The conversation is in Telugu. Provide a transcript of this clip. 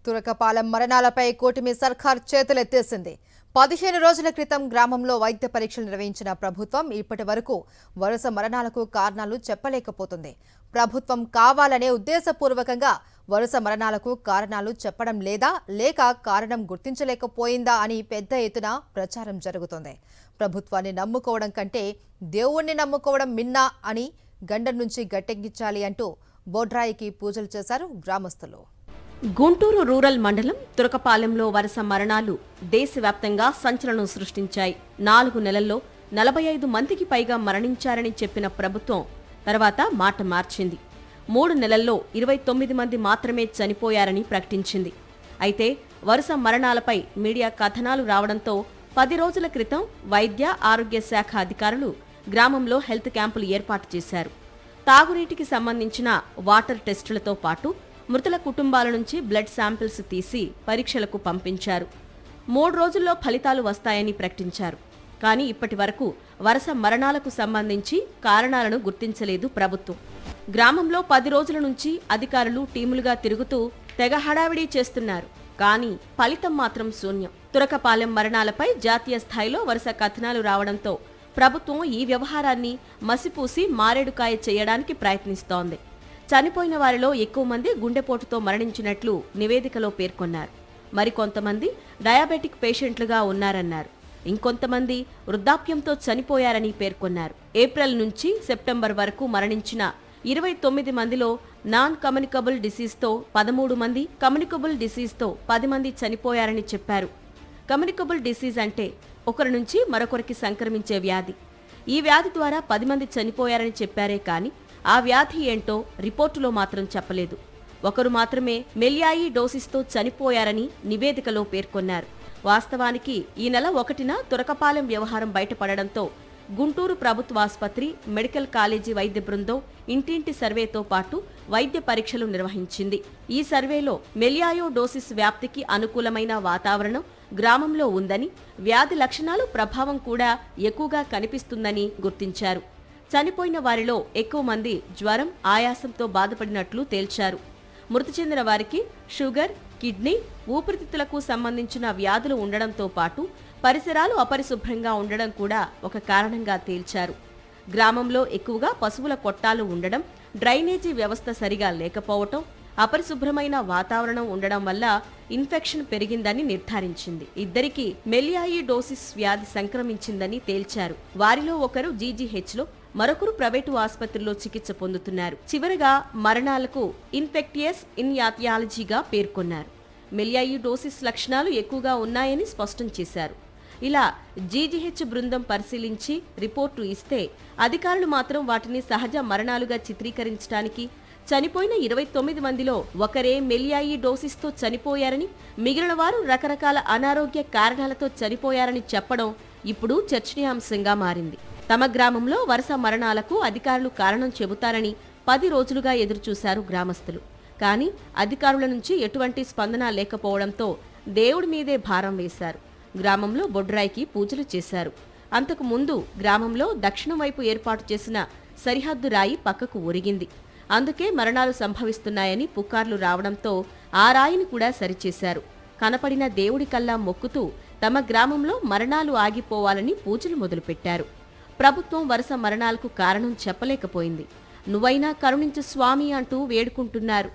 తురకపాలెం మరణాలపై కూటమి సర్కార్ చేతులెత్తేసింది. 15 రోజుల క్రితం గ్రామంలో వైద్య పరీక్షలు నిర్వహించిన ప్రభుత్వం ఇప్పటి వరకు వరుస మరణాలకు కారణాలు చెప్పలేకపోతుంది. ప్రభుత్వం కావాలనే ఉద్దేశపూర్వకంగా వరుస మరణాలకు కారణాలు చెప్పడం లేదా లేక కారణం గుర్తించలేకపోయిందా అని పెద్ద ఎత్తున ప్రచారం జరుగుతోంది. ప్రభుత్వాన్ని నమ్ముకోవడం కంటే దేవుణ్ణి నమ్ముకోవడం మిన్నా అని గండం నుంచి గట్టెక్కించాలి అంటూ బొడ్రాయికి పూజలు చేశారు గ్రామస్తులు. గుంటూరు రూరల్ మండలం తురకపాలెంలో వరుస మరణాలు దేశవ్యాప్తంగా సంచలనం సృష్టించాయి. 4 నెలల్లో 45 మందికి పైగా మరణించారని చెప్పిన ప్రభుత్వం తర్వాత మాట మార్చింది. 3 నెలల్లో 29 మంది మాత్రమే చనిపోయారని ప్రకటించింది. అయితే వరుస మరణాలపై మీడియా కథనాలు రావడంతో 10 రోజుల క్రితం వైద్య ఆరోగ్య శాఖ అధికారులు గ్రామంలో హెల్త్ క్యాంపులు ఏర్పాటు చేశారు. తాగునీటికి సంబంధించిన వాటర్ టెస్టులతో పాటు మృతుల కుటుంబాల నుంచి బ్లడ్ శాంపిల్స్ తీసి పరీక్షలకు పంపించారు. 3 రోజుల్లో ఫలితాలు వస్తాయని ప్రకటించారు. కానీ ఇప్పటి వరకు వరుస మరణాలకు సంబంధించి కారణాలను గుర్తించలేదు ప్రభుత్వం. గ్రామంలో 10 రోజుల నుంచి అధికారులు టీములుగా తిరుగుతూ తెగ హడావిడి చేస్తున్నారు. కానీ ఫలితం మాత్రం శూన్యం. తురకపాలెం మరణాలపై జాతీయ స్థాయిలో వరుస కథనాలు రావడంతో ప్రభుత్వం ఈ వ్యవహారాన్ని మసిపూసి మారేడుకాయ చేయడానికి ప్రయత్నిస్తోంది. చనిపోయిన వారిలో ఎక్కువ మంది గుండెపోటుతో మరణించినట్లు నివేదికలో పేర్కొన్నారు. మరికొంతమంది డయాబెటిక్ పేషెంట్లుగా ఉన్నారన్నారు. ఇంకొంతమంది వృద్ధాప్యంతో చనిపోయారని పేర్కొన్నారు. ఏప్రిల్ నుంచి సెప్టెంబర్ వరకు మరణించిన 29 మందిలో నాన్ కమ్యూనికబుల్ డిసీజ్తో 13 మంది, కమ్యూనికబుల్ డిసీజ్తో 10 మంది చనిపోయారని చెప్పారు. కమ్యూనికబుల్ డిసీజ్ అంటే ఒకరి నుంచి మరొకరికి సంక్రమించే వ్యాధి. ఈ వ్యాధి ద్వారా 10 మంది చనిపోయారని చెప్పారే కానీ ఆ వ్యాధి ఏంటో రిపోర్టులో మాత్రం చెప్పలేదు. ఒకరు మాత్రమే మెలియాయి డోసిస్తో చనిపోయారని నివేదికలో పేర్కొన్నారు. వాస్తవానికి ఈ నెల 1న తురకపాలెం వ్యవహారం బయటపడడంతో గుంటూరు ప్రభుత్వ ఆసుపత్రి, మెడికల్ కాలేజీ వైద్య బృందం ఇంటింటి సర్వేతో పాటు వైద్య పరీక్షలు నిర్వహించింది. ఈ సర్వేలో మెలియాయో డోసిస్ వ్యాప్తికి అనుకూలమైన వాతావరణం గ్రామంలో ఉందని, వ్యాధి లక్షణాలు ప్రభావం కూడా ఎక్కువగా కనిపిస్తుందని గుర్తించారు. చనిపోయిన వారిలో ఎక్కువ మంది జ్వరం, ఆయాసంతో బాధపడినట్లు తేల్చారు. మృతి చెందిన వారికి షుగర్, కిడ్నీ, ఊపిరితిత్తులకు సంబంధించిన వ్యాధులు ఉండడంతో పాటు పరిసరాలు అపరిశుభ్రంగా ఉండడం కూడా ఒక కారణంగా తేల్చారు. గ్రామంలో ఎక్కువగా పశువుల కొట్టాలు ఉండడం, డ్రైనేజీ వ్యవస్థ సరిగా లేకపోవటం, అపరిశుభ్రమైన వాతావరణం ఉండడం వల్ల ఇన్ఫెక్షన్ పెరిగిందని నిర్ధారించింది. ఇద్దరికీ మెలియాయి డోసిస్ వ్యాధి సంక్రమించిందని తేల్చారు. వారిలో ఒకరు జీజీహెచ్లో, మరొకరు ప్రైవేటు ఆసుపత్రిలో చికిత్స పొందుతున్నారు. చివరగా మరణాలకు ఇన్ఫెక్టియస్ ఇన్యాథియాలజీగా పేర్కొన్నారు. మెలియాయి డోసిస్ లక్షణాలు ఎక్కువగా ఉన్నాయని స్పష్టం చేశారు. ఇలా జీజీహెచ్ బృందం పరిశీలించి రిపోర్టు ఇస్తే అధికారులు మాత్రం వాటిని సహజ మరణాలుగా చిత్రీకరించడానికి చనిపోయిన 29 మందిలో ఒకరే మెలియాయి డోసిస్తో చనిపోయారని, మిగిలిన వారు రకరకాల అనారోగ్య కారణాలతో చనిపోయారని చెప్పడం ఇప్పుడు చర్చనీయాంశంగా మారింది. తమ గ్రామంలో వరుస మరణాలకు అధికారులు కారణం చెబుతారని 10 రోజులుగా ఎదురుచూశారు గ్రామస్తులు. కానీ అధికారుల నుంచి ఎటువంటి స్పందన లేకపోవడంతో దేవుడి మీదే భారం వేశారు. గ్రామంలో బొడ్రాయికి పూజలు చేశారు. అంతకు ముందు గ్రామంలో దక్షిణం వైపు ఏర్పాటు చేసిన సరిహద్దు రాయి పక్కకు ఒరిగింది. అందుకే మరణాలు సంభవిస్తున్నాయని పుకార్లు రావడంతో ఆ రాయిని కూడా సరిచేశారు. కనపడిన దేవుడి కల్లా మొక్కుతూ తమ గ్రామంలో మరణాలు ఆగిపోవాలని పూజలు మొదలుపెట్టారు. ప్రభుత్వం వరుస మరణాలకు కారణం చెప్పలేకపోయింది. నువ్వైనా కరుణించు స్వామి అంటూ వేడుకుంటున్నారు.